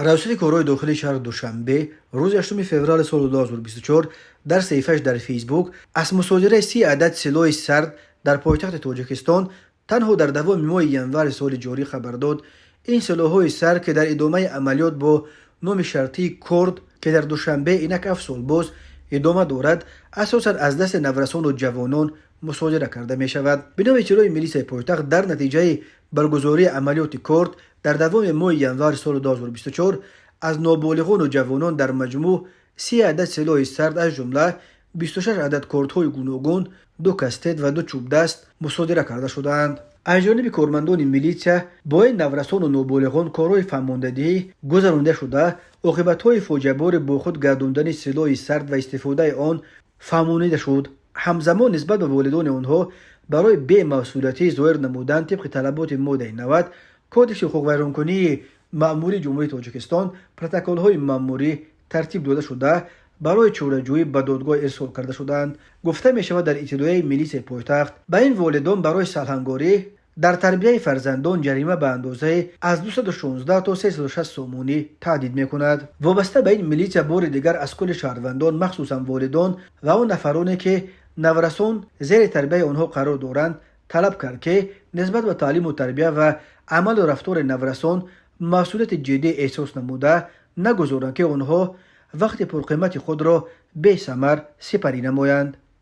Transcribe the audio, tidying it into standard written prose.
رئیس کارهای داخلی شهر دوشنبه روز 8 فوریه سال 2024 در صفحه‌اش در فیسبوک از مصادره 30 عدد سلاح سرد در پایتخت تاجیکستان تنها در دوام ماه ینور سال جاری خبر داد. این سلاح‌های سرد که در ادامه عملیات با نام شرطی کرد که در دوشنبه اینک افسال باز ادامه دارد، اساساً از دست نورسان و جوانان مصادره کرده می شود. بنا به اطلاع میلیس پایتخت، در نتیجه برگزاری عملیات کرد در دوام ماه ینور سال 2024 از نابالغان و جوانان در مجموع 30 عدد سلاح سرد از جمله 26 عدد کارت‌های گوناگون، 2 کاستت و 2 چوب دست مصادره کرده شدند. از جانب کارمندان میلیسیا با این نورسان و نابالغان کارهای فرماندهی گذرانده شده، عاقبت‌های فاجعه‌بار با خود گرداندن سلاح سرد و استفاده آن فهمانیده شد. همزمان نسبت به والدان آنها برای بی‌مسئولیتی ظاهر نمودن طبق طلبات ماده 90 کودکس حقوق ویرانکنی مأموری جمهوری تاجیکستان پروتکل‌های مأموری ترتیب داده شده برای چاره‌جویی به دادگاه ارسال کرده شدند. گفته می شود در اطلاعیه میلیس پایتخت به این والدان برای سرهنگاری در تربیت فرزندان جریمه به اندازه از 216 تا 360 سومونی تهدید می کند. وابسته به این میلیس بار دیگر از کل شهروندان مخصوصا والدان و آن نفرانی که نورسان زیر تربیت آنها قرار دارند طلب کرد که نسبت به تعلیم و تربیت و عمل و رفتار نورسان مسئولیت جدی احساس نموده نگذارند که آنها وقت پرقیمت خود را به ثمر سپری نمایند.